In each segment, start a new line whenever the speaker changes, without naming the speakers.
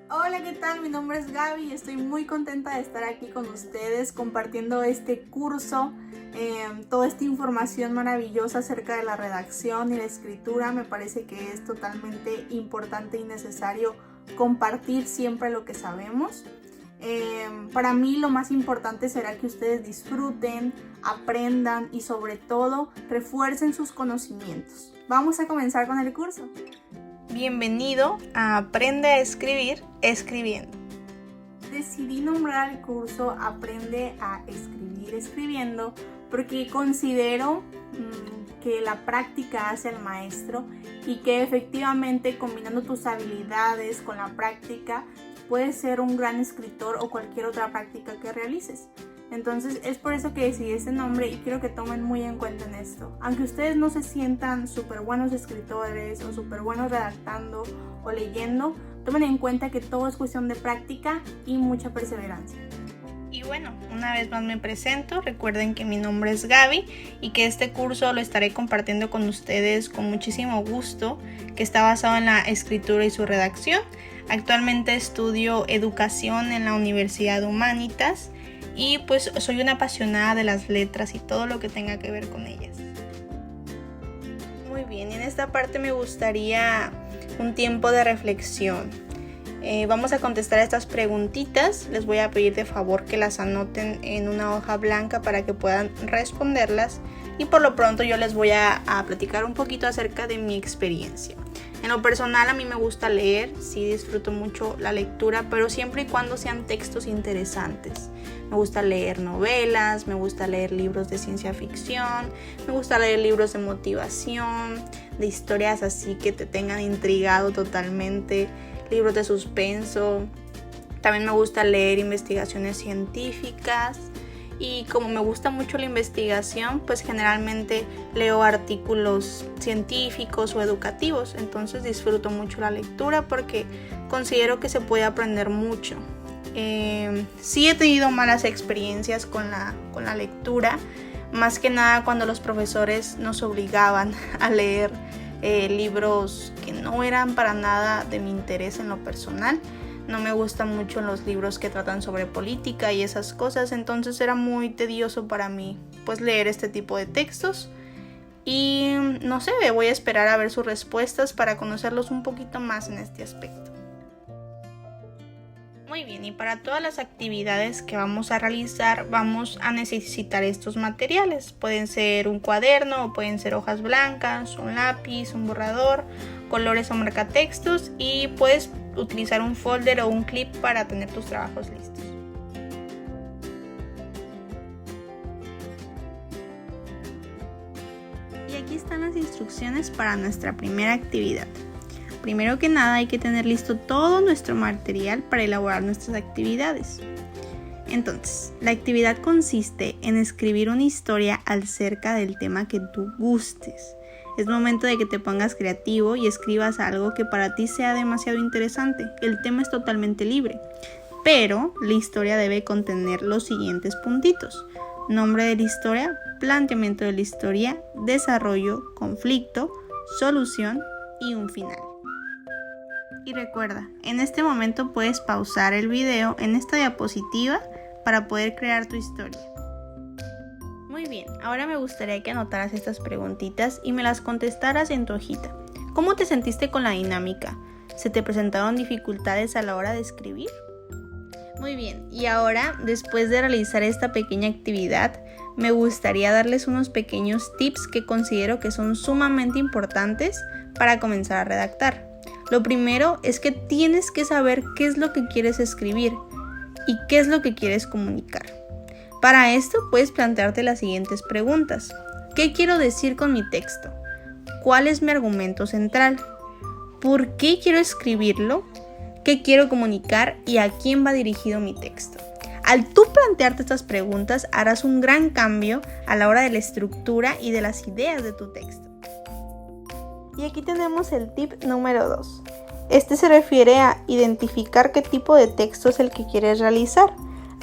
Hola, ¿qué tal? Mi nombre es Gaby y estoy muy contenta de estar aquí con ustedes compartiendo este curso, toda esta información maravillosa acerca de la redacción y la escritura. Me parece que es totalmente importante y necesario compartir siempre lo que sabemos. Para mí lo más importante será que ustedes disfruten, aprendan y sobre todo refuercen sus conocimientos. Vamos a comenzar con el curso.
Bienvenido a Aprende a escribir escribiendo.
Decidí nombrar el curso Aprende a escribir escribiendo porque considero que la práctica hace al maestro y que efectivamente combinando tus habilidades con la práctica puedes ser un gran escritor o cualquier otra práctica que realices. Entonces es por eso que decidí este nombre y quiero que tomen muy en cuenta en esto. Aunque ustedes no se sientan súper buenos escritores o súper buenos redactando o leyendo, tomen en cuenta que todo es cuestión de práctica y mucha perseverancia.
Y bueno, una vez más me presento, recuerden que mi nombre es Gaby y que este curso lo estaré compartiendo con ustedes con muchísimo gusto, que está basado en la escritura y su redacción. Actualmente estudio educación en la Universidad Humanitas y pues soy una apasionada de las letras y todo lo que tenga que ver con ellas. Muy bien, en esta parte me gustaría un tiempo de reflexión. Vamos a contestar estas preguntitas. Les voy a pedir de favor que las anoten en una hoja blanca para que puedan responderlas. Y por lo pronto yo les voy a platicar un poquito acerca de mi experiencia. En lo personal a mí me gusta leer, sí disfruto mucho la lectura, pero siempre y cuando sean textos interesantes. Me gusta leer novelas, me gusta leer libros de ciencia ficción, me gusta leer libros de motivación, de historias así que te tengan intrigado totalmente, libros de suspenso. También me gusta leer investigaciones científicas. Y como me gusta mucho la investigación, pues generalmente leo artículos científicos o educativos. Entonces disfruto mucho la lectura porque considero que se puede aprender mucho. Sí he tenido malas experiencias con la lectura, más que nada cuando los profesores nos obligaban a leer libros que no eran para nada de mi interés en lo personal. No me gustan mucho los libros que tratan sobre política y esas cosas, entonces era muy tedioso para mí pues leer este tipo de textos. Y no sé, voy a esperar a ver sus respuestas para conocerlos un poquito más en este aspecto. Muy bien, y para todas las actividades que vamos a realizar vamos a necesitar estos materiales. Pueden ser un cuaderno o pueden ser hojas blancas, un lápiz, un borrador, colores o marcatextos y puedes utilizar un folder o un clip para tener tus trabajos listos. Y aquí están las instrucciones para nuestra primera actividad. Primero que nada hay que tener listo todo nuestro material para elaborar nuestras actividades. Entonces, la actividad consiste en escribir una historia acerca del tema que tú gustes. Es momento de que te pongas creativo y escribas algo que para ti sea demasiado interesante. El tema es totalmente libre, pero la historia debe contener los siguientes puntitos: nombre de la historia, planteamiento de la historia, desarrollo, conflicto, solución y un final. Y recuerda, en este momento puedes pausar el video en esta diapositiva para poder crear tu historia. Muy bien, ahora me gustaría que anotaras estas preguntitas y me las contestaras en tu hojita. ¿Cómo te sentiste con la dinámica? ¿Se te presentaron dificultades a la hora de escribir? Muy bien, y ahora, después de realizar esta pequeña actividad, me gustaría darles unos pequeños tips que considero que son sumamente importantes para comenzar a redactar. Lo primero es que tienes que saber qué es lo que quieres escribir y qué es lo que quieres comunicar. Para esto puedes plantearte las siguientes preguntas. ¿Qué quiero decir con mi texto? ¿Cuál es mi argumento central? ¿Por qué quiero escribirlo? ¿Qué quiero comunicar? ¿Y a quién va dirigido mi texto? Al tú plantearte estas preguntas, harás un gran cambio a la hora de la estructura y de las ideas de tu texto. Y aquí tenemos el tip número 2. Este se refiere a identificar qué tipo de texto es el que quieres realizar.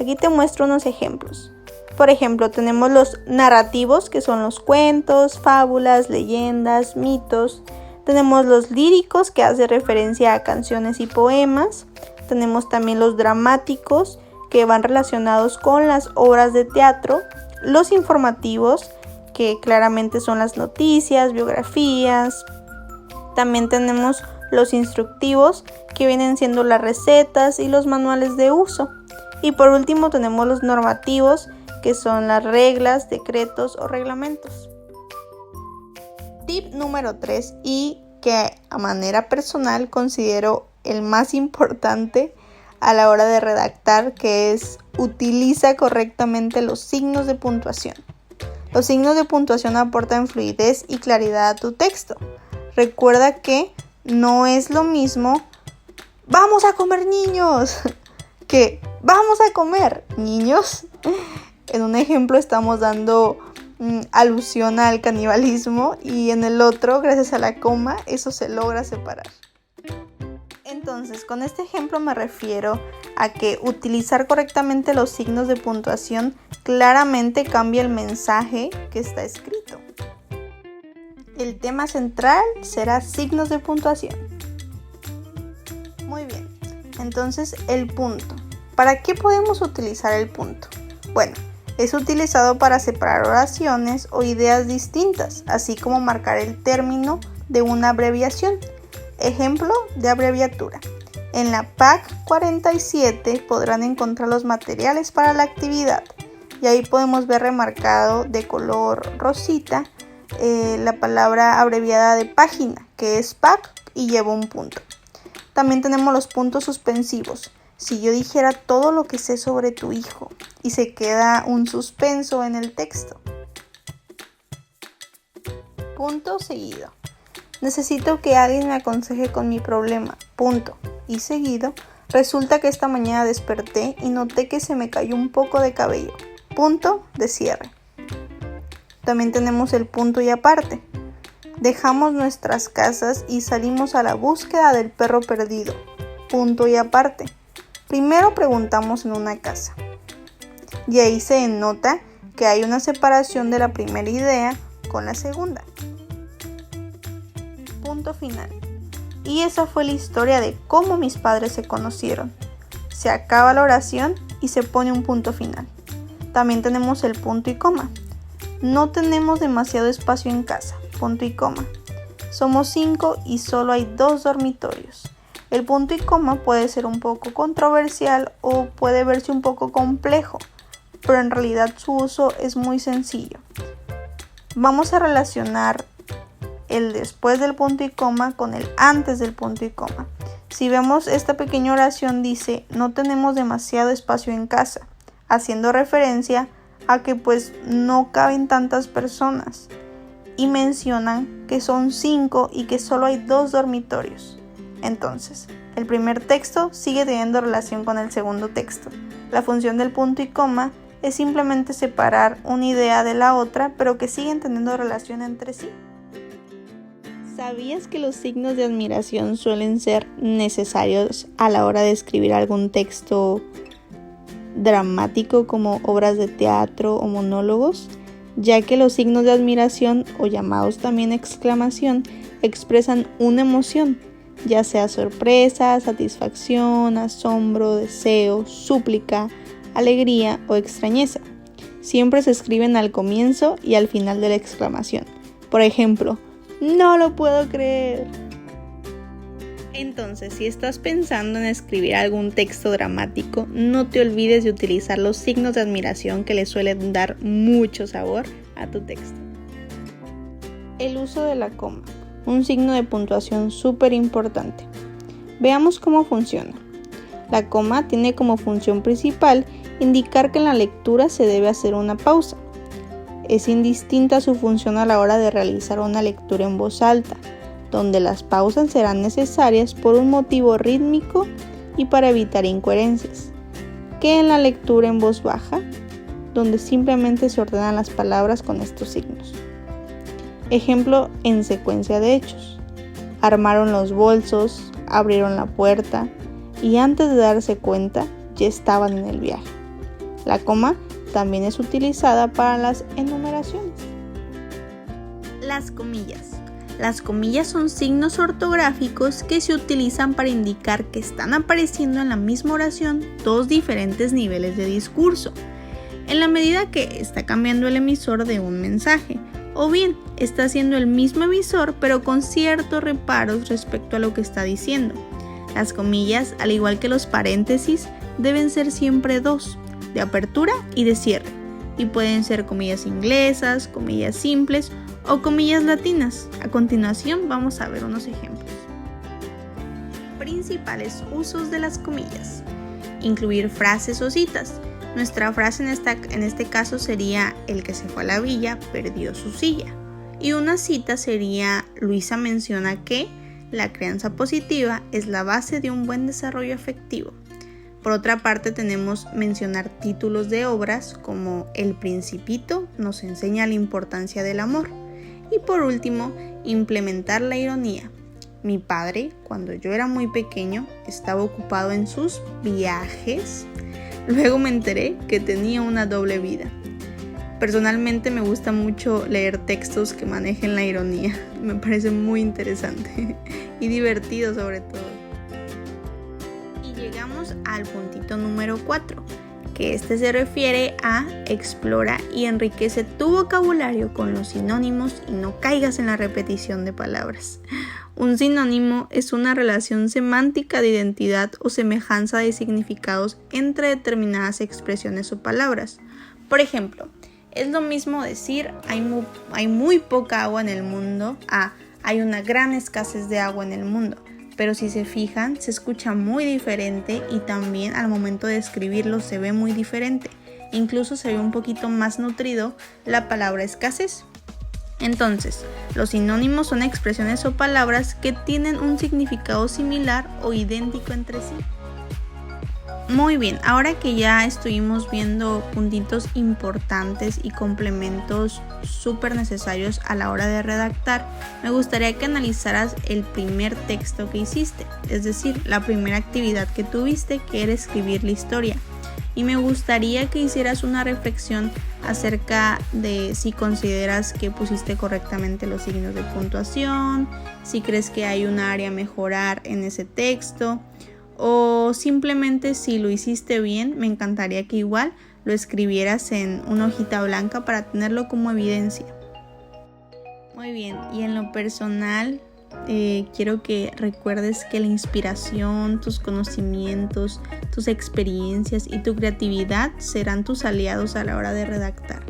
Aquí te muestro unos ejemplos. Por ejemplo, tenemos los narrativos, que son los cuentos, fábulas, leyendas, mitos. Tenemos los líricos, que hace referencia a canciones y poemas. Tenemos también los dramáticos, que van relacionados con las obras de teatro, los informativos, que claramente son las noticias, biografías. También tenemos los instructivos, que vienen siendo las recetas y los manuales de uso. Y por último tenemos los normativos, que son las reglas, decretos o reglamentos. Tip número 3, y que a manera personal considero el más importante a la hora de redactar, que es: utiliza correctamente los signos de puntuación. Los signos de puntuación aportan fluidez y claridad a tu texto. Recuerda que no es lo mismo "vamos a comer, niños" que "vamos a comer, niños". En un ejemplo estamos dando alusión al canibalismo, y en el otro, gracias a la coma, eso se logra separar. Entonces, con este ejemplo me refiero a que utilizar correctamente los signos de puntuación claramente cambia el mensaje que está escrito. El tema central será signos de puntuación. Muy bien, entonces el punto. ¿Para qué podemos utilizar el punto? Bueno, es utilizado para separar oraciones o ideas distintas, así como marcar el término de una abreviación. Ejemplo de abreviatura. En la PAC 47 podrán encontrar los materiales para la actividad, y ahí podemos ver remarcado de color rosita la palabra abreviada de página, que es PAC, y lleva un punto. También tenemos los puntos suspensivos. Si yo dijera todo lo que sé sobre tu hijo y se queda un suspenso en el texto. Punto seguido. Necesito que alguien me aconseje con mi problema. Punto. Y seguido, resulta que esta mañana desperté y noté que se me cayó un poco de cabello. Punto de cierre. También tenemos el punto y aparte. Dejamos nuestras casas y salimos a la búsqueda del perro perdido. Punto y aparte. Primero preguntamos en una casa. Y ahí se denota que hay una separación de la primera idea con la segunda. Punto final. Y esa fue la historia de cómo mis padres se conocieron. Se acaba la oración y se pone un punto final. También tenemos el punto y coma. No tenemos demasiado espacio en casa. Punto y coma. Somos 5 y solo hay 2 dormitorios. El punto y coma puede ser un poco controversial o puede verse un poco complejo, pero en realidad su uso es muy sencillo. Vamos a relacionar el después del punto y coma con el antes del punto y coma. Si vemos esta pequeña oración, dice: no tenemos demasiado espacio en casa, haciendo referencia a que pues no caben tantas personas, y mencionan que son 5 y que solo hay 2 dormitorios. Entonces, el primer texto sigue teniendo relación con el segundo texto. La función del punto y coma es simplemente separar una idea de la otra, pero que siguen teniendo relación entre sí. ¿Sabías que los signos de admiración suelen ser necesarios a la hora de escribir algún texto dramático como obras de teatro o monólogos? Ya que los signos de admiración, o llamados también exclamación, expresan una emoción, ya sea sorpresa, satisfacción, asombro, deseo, súplica, alegría o extrañeza. Siempre se escriben al comienzo y al final de la exclamación. Por ejemplo, ¡no lo puedo creer! Entonces, si estás pensando en escribir algún texto dramático, no te olvides de utilizar los signos de admiración, que le suelen dar mucho sabor a tu texto. El uso de la coma. Un signo de puntuación súper importante. Veamos cómo funciona. La coma tiene como función principal indicar que en la lectura se debe hacer una pausa. Es indistinta su función a la hora de realizar una lectura en voz alta, donde las pausas serán necesarias por un motivo rítmico y para evitar incoherencias, que en la lectura en voz baja, donde simplemente se ordenan las palabras con estos signos. Ejemplo en secuencia de hechos. Armaron los bolsos, abrieron la puerta y antes de darse cuenta ya estaban en el viaje. La coma también es utilizada para las enumeraciones. Las comillas. Las comillas son signos ortográficos que se utilizan para indicar que están apareciendo en la misma oración dos diferentes niveles de discurso, en la medida que está cambiando el emisor de un mensaje, o bien está siendo el mismo emisor pero con ciertos reparos respecto a lo que está diciendo. Las comillas, al igual que los paréntesis, deben ser siempre dos, de apertura y de cierre, y pueden ser comillas inglesas, comillas simples o comillas latinas. A continuación vamos a ver unos ejemplos. Principales usos de las comillas. Incluir frases o citas. Nuestra frase en este caso sería: el que se fue a la villa perdió su silla. Y una cita sería: Luisa menciona que la crianza positiva es la base de un buen desarrollo afectivo. Por otra parte, tenemos mencionar títulos de obras como El Principito nos enseña la importancia del amor. Y por último, implementar la ironía. Mi padre, cuando yo era muy pequeño, estaba ocupado en sus viajes. Luego me enteré que tenía una doble vida. Personalmente me gusta mucho leer textos que manejen la ironía. Me parece muy interesante y divertido sobre todo. Y llegamos al puntito número 4, que se refiere a explora y enriquece tu vocabulario con los sinónimos y no caigas en la repetición de palabras. Un sinónimo es una relación semántica de identidad o semejanza de significados entre determinadas expresiones o palabras. Por ejemplo, es lo mismo decir hay muy poca agua en el mundo a hay una gran escasez de agua en el mundo. Pero si se fijan, se escucha muy diferente y también al momento de escribirlo se ve muy diferente. Incluso se ve un poquito más nutrido la palabra escasez. Entonces, los sinónimos son expresiones o palabras que tienen un significado similar o idéntico entre sí. Muy bien, ahora que ya estuvimos viendo puntitos importantes y complementos súper necesarios a la hora de redactar, me gustaría que analizaras el primer texto que hiciste, es decir, la primera actividad que tuviste, que era escribir la historia. Y me gustaría que hicieras una reflexión acerca de si consideras que pusiste correctamente los signos de puntuación, si crees que hay un área a mejorar en ese texto, o simplemente si lo hiciste bien. Me encantaría que igual lo escribieras en una hojita blanca para tenerlo como evidencia. Muy bien, y en lo personal quiero que recuerdes que la inspiración, tus conocimientos, tus experiencias y tu creatividad serán tus aliados a la hora de redactar.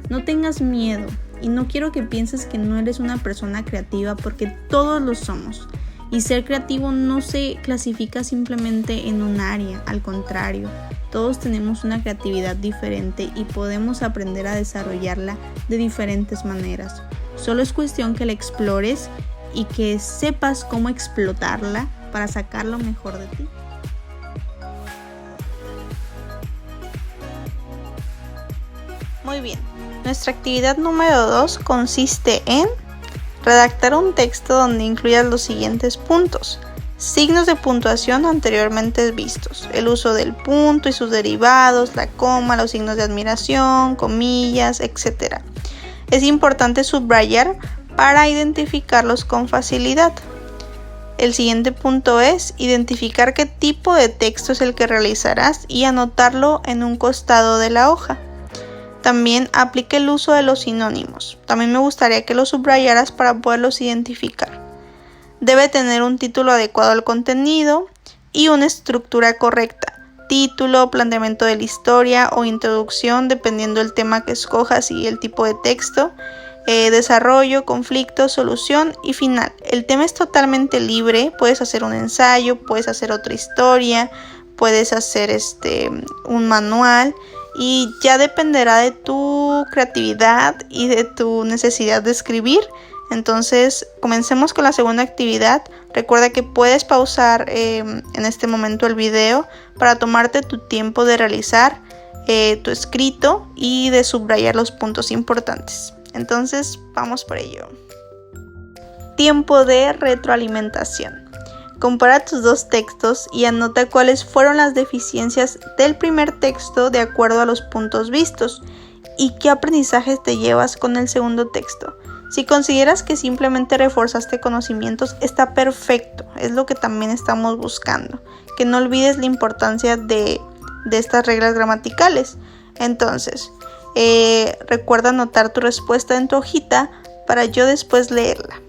No tengas miedo y no quiero que pienses que no eres una persona creativa, porque todos lo somos. Y ser creativo no se clasifica simplemente en un área, al contrario, todos tenemos una creatividad diferente y podemos aprender a desarrollarla de diferentes maneras. Solo es cuestión que la explores y que sepas cómo explotarla para sacar lo mejor de ti. Muy bien, nuestra actividad número 2 consiste en redactar un texto donde incluyas los siguientes puntos: signos de puntuación anteriormente vistos, el uso del punto y sus derivados, la coma, los signos de admiración, comillas, etc. Es importante subrayar para identificarlos con facilidad. El siguiente punto es identificar qué tipo de texto es el que realizarás y anotarlo en un costado de la hoja. También aplique el uso de los sinónimos. También me gustaría que los subrayaras para poderlos identificar. Debe tener un título adecuado al contenido y una estructura correcta. Título, planteamiento de la historia o introducción, dependiendo del tema que escojas y el tipo de texto. Desarrollo, conflicto, solución y final. El tema es totalmente libre. Puedes hacer un ensayo, puedes hacer otra historia, puedes hacer un manual. Y ya dependerá de tu creatividad y de tu necesidad de escribir. Entonces, comencemos con la segunda actividad. Recuerda que puedes pausar en este momento el video para tomarte tu tiempo de realizar tu escrito y de subrayar los puntos importantes. Entonces, vamos por ello. Tiempo de retroalimentación. Compara tus dos textos y anota cuáles fueron las deficiencias del primer texto de acuerdo a los puntos vistos y qué aprendizajes te llevas con el segundo texto. Si consideras que simplemente reforzaste conocimientos, está perfecto, es lo que también estamos buscando, que no olvides la importancia de estas reglas gramaticales. Entonces, recuerda anotar tu respuesta en tu hojita para yo después leerla.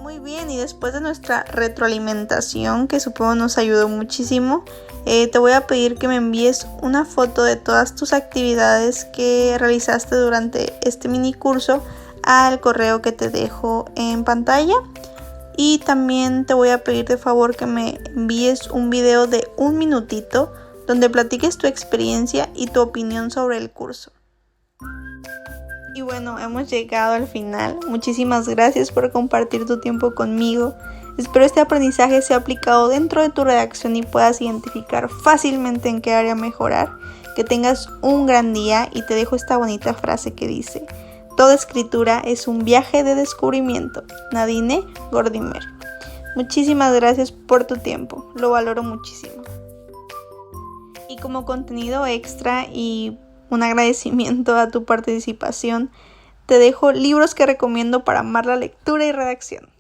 Muy bien, y después de nuestra retroalimentación, que supongo nos ayudó muchísimo, te voy a pedir que me envíes una foto de todas tus actividades que realizaste durante este mini curso al correo que te dejo en pantalla. Y también te voy a pedir de favor que me envíes un video de 1 minutito donde platiques tu experiencia y tu opinión sobre el curso. Y bueno, hemos llegado al final. Muchísimas gracias por compartir tu tiempo conmigo. Espero este aprendizaje sea aplicado dentro de tu redacción y puedas identificar fácilmente en qué área mejorar. Que tengas un gran día y te dejo esta bonita frase que dice: toda escritura es un viaje de descubrimiento. Nadine Gordimer. Muchísimas gracias por tu tiempo, lo valoro muchísimo. Y como contenido extra y un agradecimiento a tu participación, te dejo libros que recomiendo para amar la lectura y redacción.